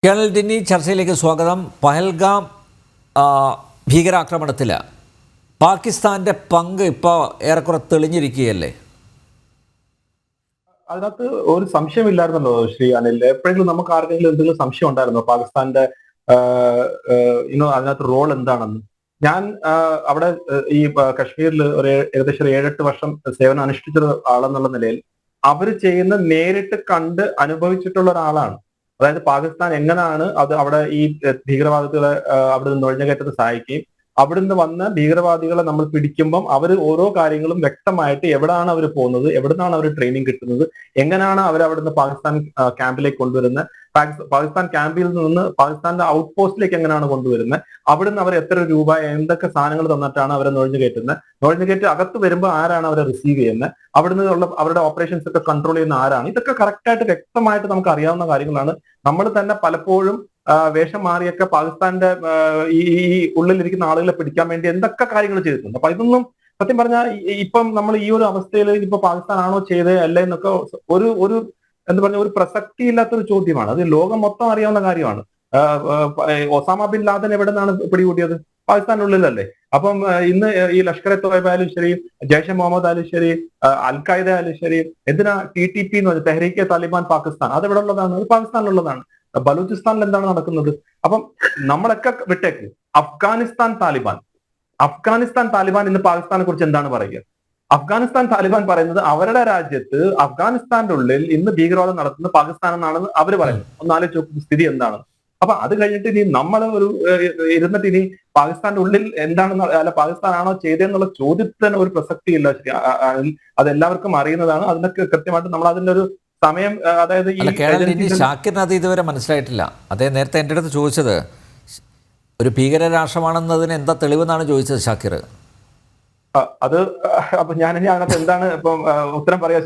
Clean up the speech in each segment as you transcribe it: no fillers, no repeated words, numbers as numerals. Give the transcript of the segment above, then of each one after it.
Colonel ഡിന്നി ചർച്ചയിലേക്ക് സ്വാഗതം. പഹൽഗാം ഭീകരാക്രമണത്തിൽ പാകിസ്ഥാന്റെ പങ്ക് ഇപ്പോൾ ഏറെക്കുറെ തെളിഞ്ഞിരിക്കുകയല്ലേ? അതിനകത്ത് ഒരു സംശയമില്ലായിരുന്നല്ലോ ശ്രീ അനിൽ. എപ്പോഴെങ്കിലും നമുക്ക് ആർക്കെങ്കിലും എന്തെങ്കിലും സംശയം ഉണ്ടായിരുന്നോ പാകിസ്ഥാന്റെ അതിനകത്ത് റോൾ എന്താണെന്ന്? ഞാൻ അവിടെ കശ്മീരിൽ ഏകദേശം 7-8 വർഷം സേവനം അനുഷ്ഠിച്ച ആളെന്നുള്ള നിലയിൽ അവര് ചെയ്യുന്ന നേരിട്ട് കണ്ട് അനുഭവിച്ചിട്ടുള്ള ഒരാളാണ്. അതായത് പാകിസ്ഥാൻ എങ്ങനെയാണ് അത് അവിടെ ഈ ഭീകരവാദികളെ അവിടെ നിന്ന് നുഴഞ്ഞുകയറ്റത്തെ സഹായിക്കുകയും അവിടുന്ന് വന്ന ഭീകരവാദികളെ നമ്മൾ പിടിക്കുമ്പം അവർ ഓരോ കാര്യങ്ങളും വ്യക്തമായിട്ട് എവിടെയാണ് അവർ പോകുന്നത്, എവിടുന്നാണ് അവർ ട്രെയിനിങ് കിട്ടുന്നത്, എങ്ങനെയാണ് അവർ അവിടുന്ന് പാകിസ്ഥാൻ ക്യാമ്പിലേക്ക് കൊണ്ടുവരുന്നത്, പാകിസ്ഥാൻ ക്യാമ്പിൽ നിന്ന് പാകിസ്ഥാന്റെ ഔട്ട് പോസ്റ്റിലേക്ക് എങ്ങനെയാണ് കൊണ്ടുവരുന്നത്, അവിടുന്ന് അവർ എത്ര രൂപ എന്തൊക്കെ സാധനങ്ങൾ തന്നിട്ടാണ് അവരെ നുഴഞ്ഞുകയറ്റി അകത്ത് വരുമ്പോൾ ആരാണ് അവരെ റിസീവ് ചെയ്യുന്നത്, അവിടുന്ന് ഉള്ള അവരുടെ ഓപ്പറേഷൻസ് ഒക്കെ കൺട്രോൾ ചെയ്യുന്ന ആരാണ്, ഇതൊക്കെ കറക്റ്റായിട്ട് വ്യക്തമായിട്ട് നമുക്ക് അറിയാവുന്ന കാര്യങ്ങളാണ്. നമ്മൾ തന്നെ പലപ്പോഴും വേഷം മാറിയൊക്കെ പാകിസ്ഥാന്റെ ഈ ഉള്ളിലിരിക്കുന്ന ആളുകളെ പിടിക്കാൻ വേണ്ടി എന്തൊക്കെ കാര്യങ്ങൾ ചെയ്തിട്ടുണ്ട്. അപ്പൊ ഇതൊന്നും സത്യം പറഞ്ഞാൽ ഇപ്പം നമ്മൾ ഈ ഒരു അവസ്ഥയിൽ ഇപ്പൊ പാകിസ്ഥാൻ ആണോ ചെയ്തത് അല്ല എന്നൊക്കെ ഒരു ഒരു എന്താ പറഞ്ഞ ഒരു പ്രസക്തി ഇല്ലാത്തൊരു ചോദ്യമാണ്. അത് ലോകം മൊത്തം അറിയാവുന്ന കാര്യമാണ്. ഒസാമ ബിൻ ലാദൻ എവിടെ നിന്നാണ് പിടികൂടിയത്? പാകിസ്ഥാനുള്ളിലല്ലേ. അപ്പം ഇന്ന് ഈ ലഷ്കർ എ തോയ്ബ ആയാലും ശരി, ജയ്ഷെ മുഹമ്മദ് ആയാലും ശരി, അൽ ഖായ്ദ ആയാലും ശരി, എന്തിനാ TTP എന്ന് പറഞ്ഞാൽ തെഹ്രീക്കെ താലിബാൻ പാകിസ്ഥാൻ, അത് എവിടെ ഉള്ളതാണ്? അത് പാകിസ്ഥാനിലുള്ളതാണ്. ബലൂചിസ്ഥാനിൽ എന്താണ് നടക്കുന്നത്? അപ്പം നമ്മളൊക്കെ വിട്ടേക്ക്. അഫ്ഗാനിസ്ഥാൻ താലിബാൻ ഇന്ന് പാകിസ്ഥാനെ കുറിച്ച് എന്താണ് പറയുക? അഫ്ഗാനിസ്ഥാൻ താലിബാൻ പറയുന്നത് അവരുടെ രാജ്യത്ത് അഫ്ഗാനിസ്ഥാന്റെ ഉള്ളിൽ ഇന്ന് ഭീകരവാദം നടത്തുന്നത് പാകിസ്ഥാൻ എന്നാണെന്ന് അവർ പറയുന്നത്. ഒന്നാലോചിച്ച് സ്ഥിതി എന്താണ്? അപ്പൊ അത് കഴിഞ്ഞിട്ട് ഇനി നമ്മൾ ഒരു ഇരുന്നിട്ട് ഇനി പാകിസ്ഥാന്റെ ഉള്ളിൽ എന്താണെന്ന് അല്ല പാകിസ്ഥാൻ ആണോ ചെയ്തതെന്നുള്ള ചോദ്യത്തിന് ഒരു പ്രസക്തി ഇല്ല. അത് എല്ലാവർക്കും അറിയുന്നതാണ്. അതിനൊക്കെ കൃത്യമായിട്ട് നമ്മൾ അതിന്റെ ഒരു സമയം, അതായത് ഷാക്കിറിന് അത് ഇതുവരെ മനസ്സിലായിട്ടില്ല. അദ്ദേഹം നേരത്തെ എൻ്റെ അടുത്ത് ചോദിച്ചത് ഒരു ഭീകര രാഷ്ട്രമാണെന്നതിന് എന്താ തെളിവെന്നാണ് ചോദിച്ചത് ഷാക്കിർ. അത് അപ്പൊ ഞാൻ ഇനി അതിനകത്ത് എന്താണ് ഇപ്പം ഉത്തരം പറയാ?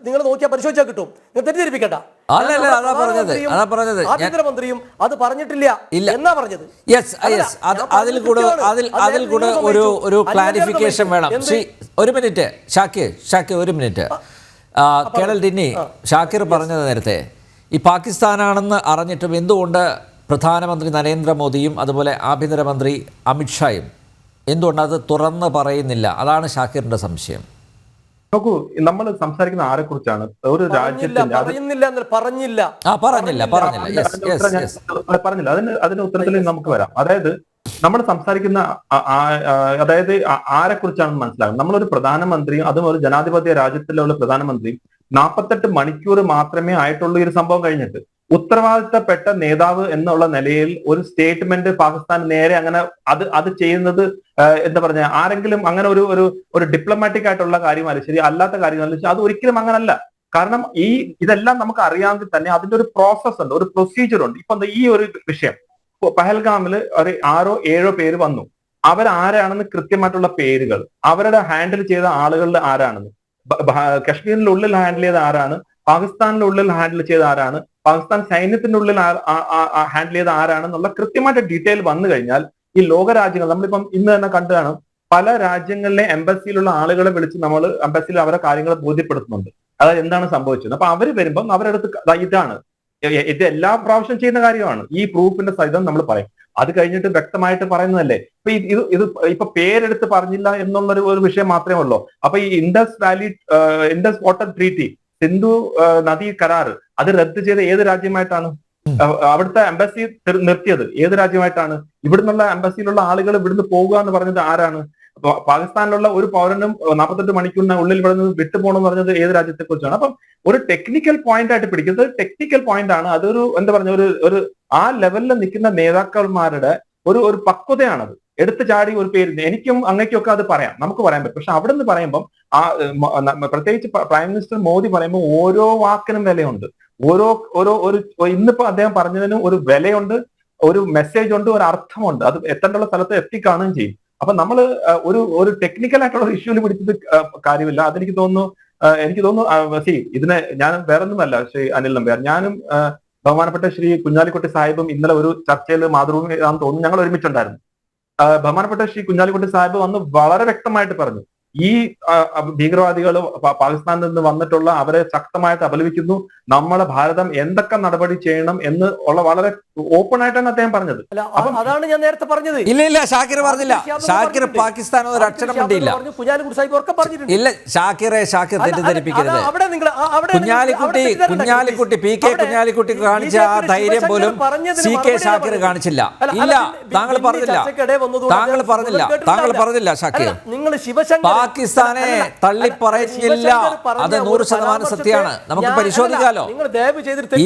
നിങ്ങൾ നോക്കിയാൽ പരിശോധിച്ചാൽ കിട്ടും. തെറ്റിദ്ധരിപ്പിക്കണ്ട. ആഭ്യന്തരമന്ത്രിയും അത് പറഞ്ഞിട്ടില്ല എന്നാ പറഞ്ഞത്. അതിൽ കൂടെ ഒരു ക്ലാരിഫിക്കേഷൻ വേണം. ഒരു മിനിറ്റ് ഷാക്കിർ ഒരു മിനിറ്റ്. കേണൽ ഡിന്നി, ഷാക്കിർ പറഞ്ഞത് നേരത്തെ ഈ പാകിസ്ഥാനാണെന്ന് അറിഞ്ഞിട്ടും എന്തുകൊണ്ട് പ്രധാനമന്ത്രി നരേന്ദ്രമോദിയും അതുപോലെ ആഭ്യന്തരമന്ത്രി അമിത്ഷായും എന്തുകൊണ്ട് അത് തുറന്ന് പറയുന്നില്ല? അതാണ് ഷാക്കിറിന്റെ സംശയം. നോക്കൂ, നമ്മൾ സംസാരിക്കുന്ന ആരെ കുറിച്ചാണ്? ഒരു രാജ്യത്തിന്റെ പറഞ്ഞില്ല. അതിന്റെ ഉത്തരത്തിൽ നമുക്ക് വരാം. അതായത് നമ്മൾ സംസാരിക്കുന്ന അതായത് ആരെ കുറിച്ചാണെന്ന് മനസ്സിലാകും. നമ്മളൊരു പ്രധാനമന്ത്രിയും അതും ഒരു ജനാധിപത്യ രാജ്യത്തിലുള്ള പ്രധാനമന്ത്രിയും 48 മണിക്കൂർ മാത്രമേ ആയിട്ടുള്ളൂ ഈ ഒരു സംഭവം കഴിഞ്ഞിട്ട്. ഉത്തരവാദിത്തപ്പെട്ട നേതാവ് എന്നുള്ള നിലയിൽ ഒരു സ്റ്റേറ്റ്മെന്റ് പാകിസ്ഥാൻ നേരെ അങ്ങനെ അത് ചെയ്യുന്നത് എന്താ പറഞ്ഞ ആരെങ്കിലും അങ്ങനെ ഒരു ഡിപ്ലോമാറ്റിക് ആയിട്ടുള്ള കാര്യമായാലും ശരി, അല്ലാത്ത കാര്യമായാലും ശരി, അത് ഒരിക്കലും അങ്ങനല്ല. കാരണം ഇതെല്ലാം നമുക്ക് അറിയാമെങ്കിൽ തന്നെ അതിന്റെ ഒരു പ്രോസസ് ഉണ്ട്, ഒരു പ്രൊസീജിയർ ഉണ്ട്. ഇപ്പൊ ഈ ഒരു വിഷയം പഹൽഗാമിൽ ഒരു 6-7 പേര് വന്നു. അവരാരാണെന്ന് കൃത്യമായിട്ടുള്ള പേരുകൾ, അവരുടെ ഹാൻഡിൽ ചെയ്ത ആളുകളുടെ ആരാണെന്ന്, കശ്മീരിന്റെ ഉള്ളിൽ ഹാൻഡിൽ ചെയ്ത ആരാണ്, പാകിസ്ഥാനിന്റെ ഉള്ളിൽ ഹാൻഡിൽ ചെയ്ത ആരാണ്, പാകിസ്ഥാൻ സൈന്യത്തിന്റെ ഉള്ളിൽ ഹാൻഡിൽ ചെയ്ത ആരാണെന്നുള്ള കൃത്യമായിട്ട് ഡീറ്റെയിൽ വന്നു കഴിഞ്ഞാൽ ഈ ലോകരാജ്യങ്ങൾ, നമ്മളിപ്പം ഇന്ന് തന്നെ കണ്ടതാണ്, പല രാജ്യങ്ങളിലെ എംബസിയിലുള്ള ആളുകളെ വിളിച്ച് നമ്മൾ എംബസിയിൽ അവരെ കാര്യങ്ങൾ ബോധ്യപ്പെടുത്തുന്നുണ്ട്. അതായത് എന്താണ് സംഭവിച്ചത്. അപ്പൊ അവര് വരുമ്പം അവരുടെ അടുത്ത് ഇതാണ്, ഇത് എല്ലാ പ്രാവശ്യം ചെയ്യുന്ന കാര്യമാണ്, ഈ പ്രൂഫിന്റെ സഹിതം നമ്മൾ പറയും. അത് കഴിഞ്ഞിട്ട് വ്യക്തമായിട്ട് പറയുന്നതല്ലേ. ഇത് ഇപ്പൊ പേരെടുത്ത് പറഞ്ഞില്ല എന്നുള്ളൊരു ഒരു വിഷയം മാത്രമേ ഉള്ളൂ. അപ്പൊ ഈ ഇൻഡസ് വാട്ടർ ട്രീറ്റി, സിന്ധു നദീ കരാർ, അത് റദ്ദ് ചെയ്ത ഏത് രാജ്യമായിട്ടാണ്? അവിടുത്തെ എംബസി നിർത്തിയത് ഏത് രാജ്യമായിട്ടാണ്? ഇവിടുന്നുള്ള എംബസിയിലുള്ള ആളുകൾ ഇവിടുന്ന് പോകുക എന്ന് പറഞ്ഞത് ആരാണ്? പാകിസ്ഥാനിലുള്ള ഒരു പൗരനും 48 മണിക്കൂറിന് ഉള്ളിൽ ഇവിടെ നിന്ന് വിട്ടുപോകണമെന്ന് പറഞ്ഞത് ഏത് രാജ്യത്തെ കുറിച്ചാണ്? അപ്പം ഒരു ടെക്നിക്കൽ പോയിന്റ് ആയിട്ട് പിടിക്കുന്നത് ടെക്നിക്കൽ പോയിന്റ് ആണ്. അതൊരു എന്താ പറഞ്ഞ ഒരു ആ ലെവലിൽ നിൽക്കുന്ന നേതാക്കന്മാരുടെ ഒരു പക്വതയാണത്. എടുത്തു ചാടി ഒരു പേര് എനിക്കും അങ്ങയ്ക്കൊക്കെ അത് പറയാം, നമുക്ക് പറയാൻ പറ്റും. പക്ഷെ അവിടെ നിന്ന് പറയുമ്പം പ്രത്യേകിച്ച് പ്രൈം മിനിസ്റ്റർ മോദി പറയുമ്പോൾ ഓരോ വാക്കിനും വിലയുണ്ട്. ഇന്നിപ്പോ അദ്ദേഹം പറഞ്ഞതിനും ഒരു വിലയുണ്ട്, ഒരു മെസ്സേജ് ഉണ്ട്, ഒരു അർത്ഥമുണ്ട്. അത് എത്തേണ്ടുള്ള സ്ഥലത്ത് എത്തിക്കാണുകയും ചെയ്യും. അപ്പൊ നമ്മൾ ഒരു ടെക്നിക്കൽ ആയിട്ടുള്ള ഇഷ്യൂവിൽ പിടിച്ചത് കാര്യമില്ല. അതെനിക്ക് തോന്നുന്നു ഇതിനെ ഞാൻ വേറൊന്നുമല്ല ശ്രീ അനിൽ നമ്പ്യാർ, ഞാനും ബഹുമാനപ്പെട്ട ശ്രീ കുഞ്ഞാലിക്കുട്ടി സാഹിബും ഇന്നലെ ഒരു ചർച്ചയിൽ മാതൃഭൂമി ആണെന്ന് തോന്നുന്നു ഞങ്ങൾ ഒരുമിച്ചുണ്ടായിരുന്നു. ബഹുമാനപ്പെട്ട ശ്രീ കുഞ്ഞാലിക്കുട്ടി സാഹിബ് വന്ന് വളരെ വ്യക്തമായിട്ട് പറഞ്ഞു, ഈ ഭീകരവാദികൾ പാകിസ്ഥാനിൽ നിന്ന് വന്നിട്ടുള്ള അവരെ ശക്തമായിട്ട് അപലപിക്കുന്നു. നമ്മളെ ഭാരതം എന്തൊക്കെ നടപടി ചെയ്യണം എന്ന് ഉള്ള വളരെ ഓപ്പൺ ആയിട്ടാണ് അദ്ദേഹം പറഞ്ഞത്. അതാണ് ഞാൻ നേരത്തെ പറഞ്ഞത്. ഇല്ല ഷാക്കിർ പറഞ്ഞില്ല. ഷാക്കിർ പാകിസ്ഥാൻ ഒരു അക്ഷരം മിണ്ടിയില്ല. ഇല്ല ഷാക്കിർ തെറ്റിദ്ധരിപ്പിക്കരുത്. കുഞ്ഞാലിക്കുട്ടി പി കെ കുഞ്ഞാലിക്കുട്ടി കാണിച്ച ആ ധൈര്യം പോലും സി കെ ഷാക്കിർ കാണിച്ചില്ല. ഇല്ല, താങ്കൾ പറഞ്ഞില്ല ഷാക്കിർ. പാകിസ്ഥാനെ തള്ളി പറഞ്ഞില്ല. അത് 100% സത്യമാണ്. നമുക്ക് പരിശോധിക്കാലോ,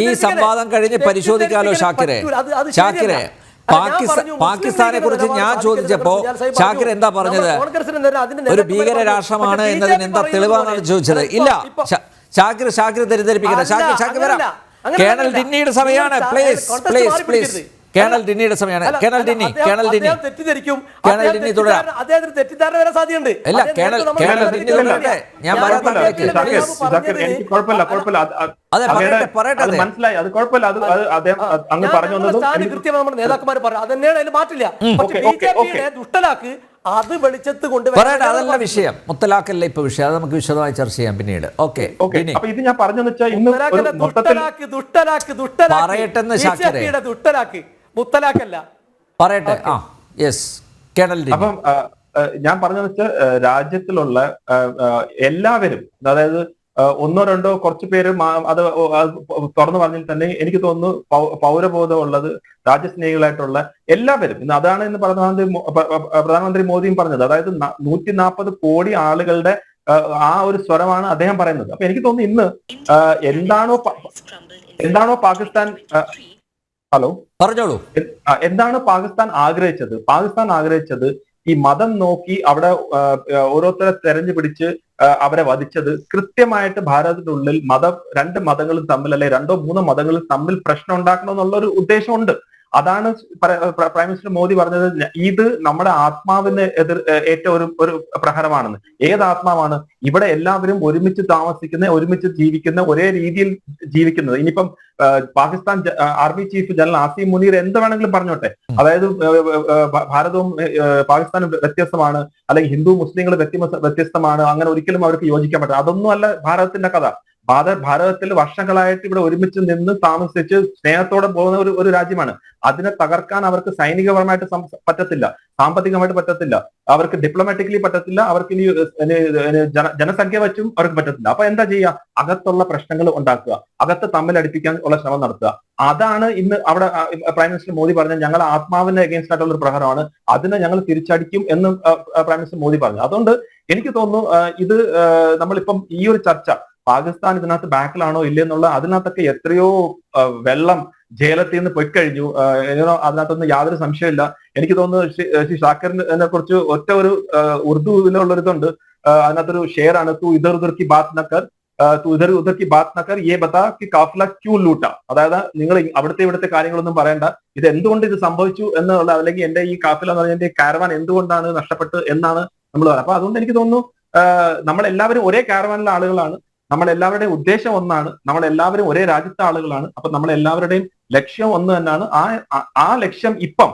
ഈ സംവാദം കഴിഞ്ഞ് പരിശോധിക്കാലോ. ഷാക്കിറെ പാകിസ്ഥാനെ കുറിച്ച് ഞാൻ ചോദിച്ചപ്പോ ഷാക്കിർ എന്താ പറഞ്ഞത്? ഒരു ഭീകര രാഷ്ട്രമാണ് എന്നതിന് എന്താ തെളിവാണെന്ന് ചോദിച്ചത്. ഇല്ല ഷാക്കിർ തെറ്റിദ്ധരിപ്പിക്കട്ടെ. ഷാക്കിർ വരാം. കേണൽ ഡിന്നിയുടെ സമയമാണ്. പ്ലീസ് കേണൽ ഡിന്നിയുടെ സമയമാണ്. കേണൽ ഡിന്നി തുടരാം. അല്ല കേണൽ ഡിന്നി തുടരട്ടെ. ഞാൻ പറയട്ടെ. മനസ്സിലായി, അത് കുഴപ്പമില്ല. അത് അദ്ദേഹം അങ്ങ് പറഞ്ഞു നമ്മുടെ നേതാക്കന്മാർ പറഞ്ഞു. അത് തന്നെയാണ്, അതിൽ മാറ്റില്ല. ദുഷ്ടലാക്ക് അത് വെളിച്ചത്ത് കൊണ്ടുവരാൻ അതല്ല വിഷയം. മുത്തലാഖല്ല ഇപ്പൊ വിഷയം. അത് നമുക്ക് വിശദമായി ചർച്ച ചെയ്യാം പിന്നീട്. ഓക്കെ, അപ്പൊ ഇത് ഞാൻ പറഞ്ഞെന്ന് വെച്ചാൽ ദുഷ്ടലാക്ക് മുത്തലാഖല്ല പറയട്ടെ. അപ്പം ഞാൻ പറഞ്ഞെന്ന് വെച്ചാൽ രാജ്യത്തിലുള്ള എല്ലാവരും, അതായത് ഒന്നോ രണ്ടോ കുറച്ചു പേര് അത് തുറന്നു പറഞ്ഞാൽ തന്നെ എനിക്ക് തോന്നുന്നു പൗരബോധമുള്ളത് രാജ്യസ്നേഹികളായിട്ടുള്ള എല്ലാവരും ഇന്ന് അതാണ് ഇന്ന് പ്രധാനമന്ത്രി മോദിയും പറഞ്ഞത്. അതായത് 140 കോടി ആളുകളുടെ ആ ഒരു സ്വരമാണ് അദ്ദേഹം പറയുന്നത്. അപ്പൊ എനിക്ക് തോന്നുന്നു ഇന്ന് എന്താണോ പാകിസ്ഥാൻ ഹലോ പറഞ്ഞോളൂ, എന്താണ് പാകിസ്ഥാൻ ആഗ്രഹിച്ചത് ഈ മതം നോക്കി അവിടെ ഓരോരുത്തരെ തെരഞ്ഞു പിടിച്ച് അവരെ വധിച്ചത് കൃത്യമായിട്ട് ഭാരതത്തിനുള്ളിൽ രണ്ട് മതങ്ങളും തമ്മിൽ, അല്ലെ 2-3 മതങ്ങളും തമ്മിൽ പ്രശ്നം ഉണ്ടാക്കണം എന്നുള്ള ഒരു ഉദ്ദേശമുണ്ട്. അതാണ് പ്രൈം മിനിസ്റ്റർ മോദി പറഞ്ഞത്. ഇത് നമ്മുടെ ആത്മാവിന് ഏറ്റ ഒരു പ്രഹരമാണെന്ന്. ഏത് ആത്മാവാണ്? ഇവിടെ എല്ലാവരും ഒരുമിച്ച് താമസിക്കുന്ന, ഒരുമിച്ച് ജീവിക്കുന്ന, ഒരേ രീതിയിൽ ജീവിക്കുന്നത്. ഇനിയിപ്പം Pakistan army chief general Asim Munir എന്ത് വേണമെങ്കിലും പറഞ്ഞോട്ടെ, അതായത് ഭാരതവും പാകിസ്ഥാനും വ്യത്യസ്തമാണ്, അല്ലെങ്കിൽ ഹിന്ദു മുസ്ലിങ്ങൾ വ്യത്യസ്തമാണ്, അങ്ങനെ ഒരിക്കലും അവർക്ക് യോജിക്കാൻ പറ്റില്ല. അതൊന്നും അല്ല ഭാരതത്തിന്റെ കഥ. ഭാരതത്തിൽ വർഷങ്ങളായിട്ട് ഇവിടെ ഒരുമിച്ച് നിന്ന് താമസിച്ച് സ്നേഹത്തോടെ പോകുന്ന ഒരു രാജ്യമാണ്. അതിനെ തകർക്കാൻ അവർക്ക് സൈനികപരമായിട്ട് പറ്റത്തില്ല, സാമ്പത്തികമായിട്ട് പറ്റത്തില്ല, അവർക്ക് ഡിപ്ലോമാറ്റിക്കലി പറ്റത്തില്ല, അവർക്ക് ഇനി ജനസംഖ്യ വെച്ചും അവർക്ക് പറ്റത്തില്ല. അപ്പൊ എന്താ ചെയ്യുക? അകത്തുള്ള പ്രശ്നങ്ങൾ ഉണ്ടാക്കുക, അകത്ത് തമ്മിലടിപ്പിക്കാൻ ഉള്ള ശ്രമം നടത്തുക. അതാണ് ഇന്ന് അവിടെ പ്രൈം മിനിസ്റ്റർ മോദി പറഞ്ഞത്. ഞങ്ങൾ ആത്മാവിന് അഗേൻസ്റ്റ് ആയിട്ടുള്ള ഒരു പ്രഹരമാണ്, അതിനെ ഞങ്ങൾ തിരിച്ചടിക്കും എന്ന് പ്രൈം മിനിസ്റ്റർ മോദി പറഞ്ഞു. അതുകൊണ്ട് എനിക്ക് തോന്നുന്നു ഇത് നമ്മളിപ്പം ഈ ഒരു ചർച്ച പാകിസ്ഥാൻ ഇതിനകത്ത് ബാക്കിലാണോ ഇല്ലെന്നുള്ള അതിനകത്തൊക്കെ എത്രയോ വെള്ളം ജേലത്തിൽ നിന്ന് പൊയ്ക്കഴിഞ്ഞു. അതിനകത്തൊന്നും യാതൊരു സംശയമില്ല. എനിക്ക് തോന്നുന്നു ശ്രീ ഷാക്കിറിനെ കുറിച്ച് ഒറ്റ ഒരു ഉറുദുവിലുള്ളൊരിതുണ്ട്. അതിനകത്തൊരു ഷെയറാണ്, തൂ ഇധർ ഉധർ കി ബാത് നക്കർ യേ ബതാ കി കാഫില ക്യൂ ലൂട്ട. അതായത് നിങ്ങൾ ഇവിടുത്തെ കാര്യങ്ങളൊന്നും പറയണ്ട, ഇത് എന്തുകൊണ്ട് ഇത് സംഭവിച്ചു എന്നുള്ള, അല്ലെങ്കിൽ എന്റെ ഈ കാഫില എന്ന് പറഞ്ഞ എന്റെ കാരവാൻ എന്തുകൊണ്ടാണ് നഷ്ടപ്പെട്ട് എന്നാണ് നമ്മൾ പറയുന്നത്. അപ്പൊ അതുകൊണ്ട് എനിക്ക് തോന്നുന്നു നമ്മളെല്ലാവരും ഒരേ കാരവാനിലെ ആളുകളാണ്, നമ്മളെല്ലാവരുടെയും ഉദ്ദേശം ഒന്നാണ്, നമ്മളെല്ലാവരും ഒരേ രാജ്യത്തെ ആളുകളാണ്. അപ്പൊ നമ്മളെല്ലാവരുടെയും ലക്ഷ്യം ഒന്ന് തന്നെയാണ്. ആ ലക്ഷ്യം ഇപ്പം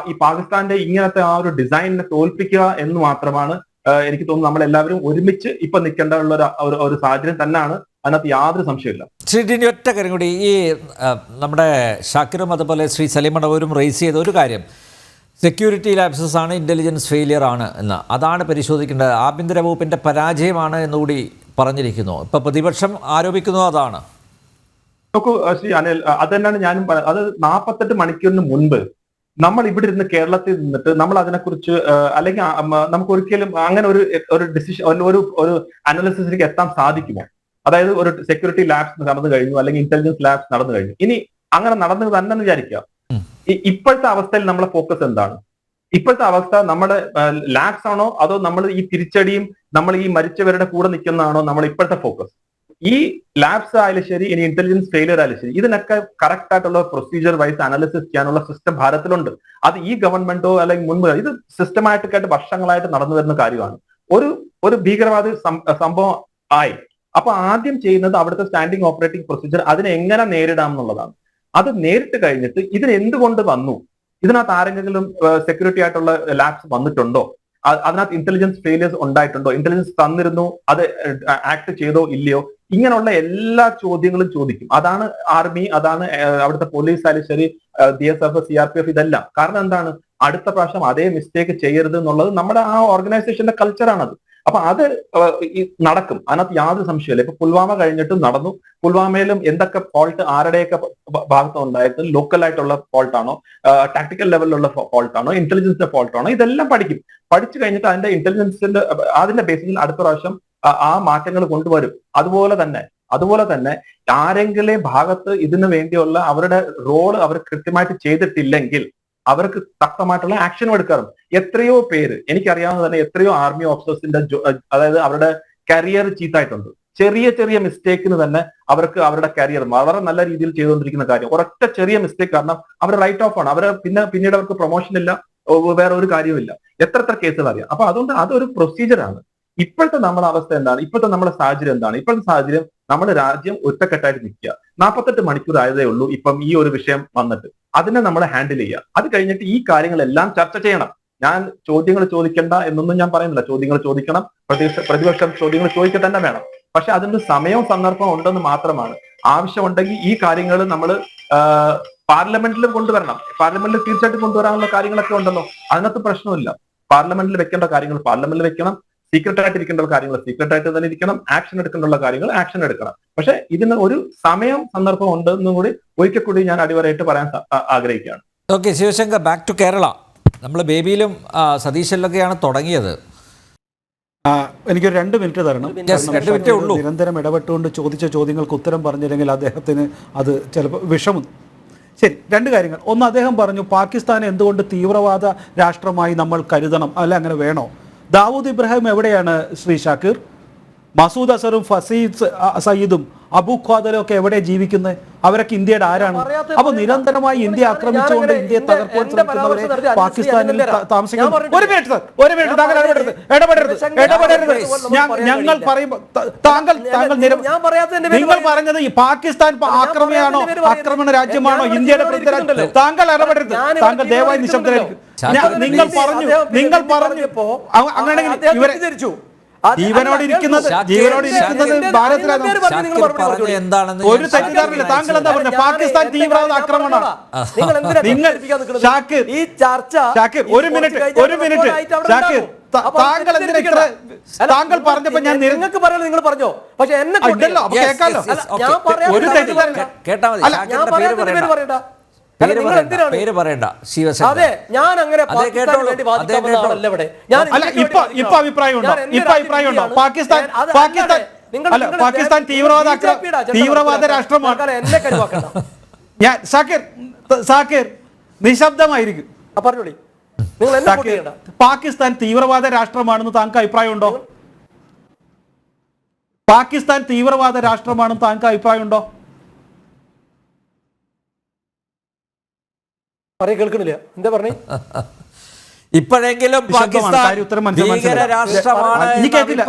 ഈ പാകിസ്ഥാന്റെ ഇങ്ങനത്തെ ആ ഒരു ഡിസൈനിനെ തോൽപ്പിക്കുക എന്ന് മാത്രമാണ്. എനിക്ക് തോന്നുന്നു നമ്മളെല്ലാവരും ഒരുമിച്ച് ഇപ്പൊ നിൽക്കേണ്ട ഒരു സാഹചര്യം തന്നെയാണ്. അതിനകത്ത് യാതൊരു സംശയമില്ല. ശ്രീ ഡിനി, ഒറ്റ കാര്യം കൂടി, ഈ നമ്മുടെ ഷാക്കിറും അതുപോലെ ശ്രീ സലീമടവരും റേസ് ചെയ്ത ഒരു കാര്യം, സെക്യൂരിറ്റി ലാപ്സസ് ആണ്, ഇന്റലിജൻസ് ഫെയിലിയർ ആണ് എന്ന്. അതാണ് പരിശോധിക്കേണ്ടത്. ആഭ്യന്തര വകുപ്പിന്റെ പരാജയമാണ് എന്നുകൂടി പറഞ്ഞിരിക്കുന്നു. ഇപ്പൊ പ്രതിപക്ഷം ആരോപിക്കുന്നത് അതാണ്. നോക്കൂ ശ്രീ അനിൽ, അത് തന്നെയാണ് ഞാനും പറയുന്നത്. അത് 48 മണിക്കൂറിന് മുൻപ് നമ്മൾ ഇവിടെ ഇരുന്ന് കേരളത്തിൽ നിന്നിട്ട് നമ്മൾ അതിനെക്കുറിച്ച് അല്ലെങ്കിൽ നമുക്ക് ഒരിക്കലും അങ്ങനെ ഒരു ഡിസിഷൻ, ഒരു അനാലിസിസിലേക്ക് എത്താൻ സാധിക്കുമോ? അതായത് ഒരു സെക്യൂരിറ്റി ലാബ്സ് നടന്നു കഴിഞ്ഞു, അല്ലെങ്കിൽ ഇന്റലിജൻസ് ലാബ്സ് നടന്നു കഴിഞ്ഞു, ഇനി അങ്ങനെ നടന്നു തന്നെ വിചാരിക്കുക. ഇപ്പോഴത്തെ അവസ്ഥയിൽ നമ്മളെ ഫോക്കസ് എന്താണ്? ഇപ്പോഴത്തെ അവസ്ഥ നമ്മുടെ ലാബ്സ് ആണോ, അതോ നമ്മൾ ഈ തിരിച്ചടിയും നമ്മൾ ഈ മരിച്ചവരുടെ കൂടെ നിൽക്കുന്നതാണോ നമ്മൾ ഇപ്പോഴത്തെ ഫോക്കസ്? ഈ ലാബ്സ് ആയാലും ശരി, ഇനി ഇന്റലിജൻസ് ഫെയിലിയർ ആയാലും ശരി, ഇതിനൊക്കെ കറക്റ്റ് ആയിട്ടുള്ള പ്രൊസീജിയർ വൈസ് അനാലിസിസ് ചെയ്യാനുള്ള സിസ്റ്റം ഭാരതത്തിലുണ്ട്. അത് ഈ ഗവൺമെന്റോ അല്ലെങ്കിൽ മുൻപ് ഇത് സിസ്റ്റമാറ്റിക്കായിട്ട് വർഷങ്ങളായിട്ട് നടന്നു വരുന്ന കാര്യമാണ്. ഒരു ഭീകരവാദി സംഭവം ആയി, അപ്പൊ ആദ്യം ചെയ്യുന്നത് അവിടുത്തെ സ്റ്റാൻഡിംഗ് ഓപ്പറേറ്റിംഗ് പ്രൊസീജിയർ അതിനെ എങ്ങനെ നേരിടാം എന്നുള്ളതാണ്. അത് നേരിട്ട് കഴിഞ്ഞിട്ട് ഇതിന് എന്തുകൊണ്ട് വന്നു, ഇതിനകത്ത് ആരെങ്കിലും സെക്യൂരിറ്റി ആയിട്ടുള്ള ലാബ്സ് വന്നിട്ടുണ്ടോ, അതിനകത്ത് ഇന്റലിജൻസ് ഫെയിലിയേഴ്സ് ഉണ്ടായിട്ടുണ്ടോ, ഇന്റലിജൻസ് തന്നിരുന്നു, അത് ആക്ട് ചെയ്തോ ഇല്ലയോ, ഇങ്ങനെയുള്ള എല്ലാ ചോദ്യങ്ങളും ചോദിക്കും. അതാണ് ആർമി, അതാണ് അവിടുത്തെ പോലീസ് ആയാലും ശരി, DSF, CRPF, ഇതെല്ലാം. കാരണം എന്താണ്, അടുത്ത പ്രാവശ്യം അതേ മിസ്റ്റേക്ക് ചെയ്യരുത് എന്നുള്ളത് നമ്മുടെ ആ ഓർഗനൈസേഷന്റെ കൾച്ചറാണത്. അപ്പൊ അത് നടക്കും, അതിനകത്ത് യാതൊരു സംശയമില്ല. ഇപ്പൊ പുൽവാമ കഴിഞ്ഞിട്ടും നടന്നു. പുൽവാമയിലും എന്തൊക്കെ ഫോൾട്ട് ആരുടെയൊക്കെ ഭാഗത്ത് ഉണ്ടായത്, ലോക്കൽ ആയിട്ടുള്ള ഫോൾട്ടാണോ, ടാക്ടിക്കൽ ലെവലിലുള്ള ഫോൾട്ടാണോ, ഇന്റലിജൻസിന്റെ ഫോൾട്ടാണോ, ഇതെല്ലാം പഠിക്കും. പഠിച്ചു കഴിഞ്ഞിട്ട് അതിന്റെ ഇന്റലിജൻസിന്റെ അതിന്റെ ബേസിസിൽ അടുത്ത പ്രാവശ്യം ആ മാറ്റങ്ങൾ കൊണ്ടുവരും. അതുപോലെ തന്നെ ആരെങ്കിലും ഭാഗത്ത് ഇതിനു വേണ്ടിയുള്ള അവരുടെ റോള് അവർ കൃത്യമായിട്ട് ചെയ്തിട്ടില്ലെങ്കിൽ അവർക്ക് തക്കമായിട്ടുള്ള ആക്ഷനും എടുക്കാറുണ്ട്. എത്രയോ പേര് എനിക്കറിയാവുന്ന തന്നെ എത്രയോ ആർമി ഓഫീസേഴ്സിന്റെ അതായത് അവരുടെ കരിയർ ചീത്തായിട്ടുണ്ട്. ചെറിയ മിസ്റ്റേക്കിന് തന്നെ അവർക്ക് അവരുടെ കരിയർ വളരെ നല്ല രീതിയിൽ ചെയ്തുകൊണ്ടിരിക്കുന്ന കാര്യം ഒരൊറ്റ ചെറിയ മിസ്റ്റേക്ക് കാരണം അവർ റൈറ്റ് ഓഫ് ആണ്. അവര് പിന്നീട് അവർക്ക് പ്രൊമോഷൻ ഇല്ല, വേറെ ഒരു കാര്യമില്ല. എത്ര കേസുകൾ അറിയാം. അപ്പൊ അതുകൊണ്ട് അതൊരു പ്രൊസീജിയറാണ്. ഇപ്പോഴത്തെ നമ്മുടെ അവസ്ഥ എന്താണ്, ഇപ്പോഴത്തെ നമ്മുടെ സാഹചര്യം എന്താണ്? ഇപ്പോഴത്തെ സാഹചര്യം നമ്മുടെ രാജ്യം ഒറ്റക്കെട്ടായിട്ട് നിൽക്കുക. 48 മണിക്കൂർ ആയതേ ഉള്ളൂ ഇപ്പം ഈ ഒരു വിഷയം വന്നിട്ട്. അതിനെ നമ്മൾ ഹാൻഡിൽ ചെയ്യുക. അത് കഴിഞ്ഞിട്ട് ഈ കാര്യങ്ങളെല്ലാം ചർച്ച ചെയ്യണം. ഞാൻ ചോദ്യങ്ങൾ ചോദിക്കണ്ട എന്നൊന്നും ഞാൻ പറയുന്നില്ല. ചോദ്യങ്ങൾ ചോദിക്കണം, പ്രതിപക്ഷം ചോദ്യങ്ങൾ ചോദിക്കുക തന്നെ വേണം. പക്ഷെ അതിന്റെ സമയവും സന്ദർഭവും ഉണ്ടെന്ന് മാത്രമാണ്. ആവശ്യമുണ്ടെങ്കിൽ ഈ കാര്യങ്ങൾ നമ്മൾ പാർലമെന്റിലും കൊണ്ടുവരണം. പാർലമെന്റിൽ തീർച്ചയായിട്ടും കൊണ്ടുവരാനുള്ള കാര്യങ്ങളൊക്കെ ഉണ്ടല്ലോ, അതിനകത്ത് പ്രശ്നമില്ല. പാർലമെന്റിൽ വെക്കേണ്ട കാര്യങ്ങൾ പാർലമെന്റിൽ വെക്കണം, സീക്രട്ട് ആയിട്ട് ഇരിക്കേണ്ട കാര്യങ്ങൾ സീക്രട്ട് ആയിട്ട് തന്നെ ഇരിക്കണം, ആക്ഷൻ എടുക്കേണ്ട കാര്യങ്ങൾ ആക്ഷൻ എടുക്കണം. പക്ഷെ ഇതിന് ഒരു സമയം സന്ദർഭം ഉണ്ടെന്നും കൂടി ഒരിക്കൽ കൂടി ഞാൻ അടിവരായിട്ട് പറയാൻ ആഗ്രഹിക്കുകയാണ്. Okay Sivasankar, back to Kerala. നമ്മൾ ബേബിയിലും സതീശനിലൊക്കെയാണ് തുടങ്ങിയത്. എനിക്കൊരു 2 മിനിറ്റ് തരണം. 2 മിനിറ്റേ ഉള്ളൂ. നിരന്തരം ഇടപെട്ടുകൊണ്ട് ചോദിച്ച ചോദ്യങ്ങൾക്ക് ഉത്തരം പറഞ്ഞില്ലെങ്കിൽ അദ്ദേഹത്തിന് അത് ചിലപ്പോൾ വിഷമം. ശരി, 2 കാര്യങ്ങൾ. ഒന്ന്, അദ്ദേഹം പറഞ്ഞു പാകിസ്ഥാനെ എന്തുകൊണ്ട് തീവ്രവാദ രാഷ്ട്രമായി നമ്മൾ കരുതണം, അല്ല അങ്ങനെ വേണോ? ദാവൂദ് ഇബ്രാഹിം എവിടെയാണ് ശ്രീ ഷാക്കിർ? മസൂദ് അസറും ഫസീദ് സയ്യിദും അബു ഖാദലും ഒക്കെ എവിടെ ജീവിക്കുന്നത്? അവരൊക്കെ ഇന്ത്യയുടെ ആരാണ്? അപ്പൊ നിരന്തരമായി ഇന്ത്യ ആക്രമിച്ചുകൊണ്ട് ഇന്ത്യയെ തകർക്കാൻ ശ്രമിക്കുന്നവരെ പാകിസ്ഥാനിൽ താമസിക്കുന്നു. ഒരു മിനിറ്റ് താങ്കൾ ഇടപെടരുത്. ഞങ്ങൾ പറയുമ്പോൾ നിങ്ങൾ പറഞ്ഞത് ഈ പാകിസ്ഥാൻ ആക്രമണയാണോ, ആക്രമണ രാജ്യമാണോ, ഇന്ത്യയുടെ പ്രതിനിധി? താങ്കൾ ഇടപെടരുത്. താങ്കൾ ദയവായി നിശബ്ദരായിരിക്കും. നിങ്ങൾ പറഞ്ഞു അങ്ങനെയാണെങ്കിൽ ഇവരെ ജീവനോട് ഇരിക്കുന്നത് ഭാരതത്തിലാണ്. ഒരു തെറ്റിദ്ധാരണയില്ല. താങ്കൾ എന്താ പറഞ്ഞത്? പാകിസ്ഥാൻ തീവ്രവാദ ആക്രമണമാണ്. ഷാക്കിർ ഒരു മിനിറ്റ് ഷാക്കിർ, താങ്കൾ എന്തിനാ ഇത്ര താങ്കൾ പറഞ്ഞപ്പോ ഞാൻ നിങ്ങൾക്ക് പറയാൻ നിങ്ങൾ പറഞ്ഞോ, പക്ഷെ എന്നെ കേൾക്കാലോ. ഒരു തെറ്റിദ്ധാരണ പേര് പറയണ്ട ശിവശങ്കർ. അതെ, ഞാൻ അങ്ങനെ ഇപ്പൊ അഭിപ്രായമുണ്ടോ? പാകിസ്ഥാൻ തീവ്രവാദ രാഷ്ട്രമാണ്. എന്നെ കഴിവാക്കണ്ട. ഞാൻ സാക്കിർ നിശബ്ദമായിരിക്കും. പറഞ്ഞോളി. നിങ്ങൾ പാകിസ്ഥാൻ തീവ്രവാദ രാഷ്ട്രമാണെന്ന് താങ്കൾക്ക് അഭിപ്രായമുണ്ടോ? പാകിസ്ഥാൻ തീവ്രവാദ രാഷ്ട്രമാണെന്ന് താങ്കൾക്ക് അഭിപ്രായമുണ്ടോ? കേൾക്കണില്ല, എന്താ പറഞ്ഞേ? ഇപ്പോഴെങ്കിലും പാകിസ്ഥാൻ ഭീകര രാഷ്ട്രമാണ്. കേൾക്കില്ല.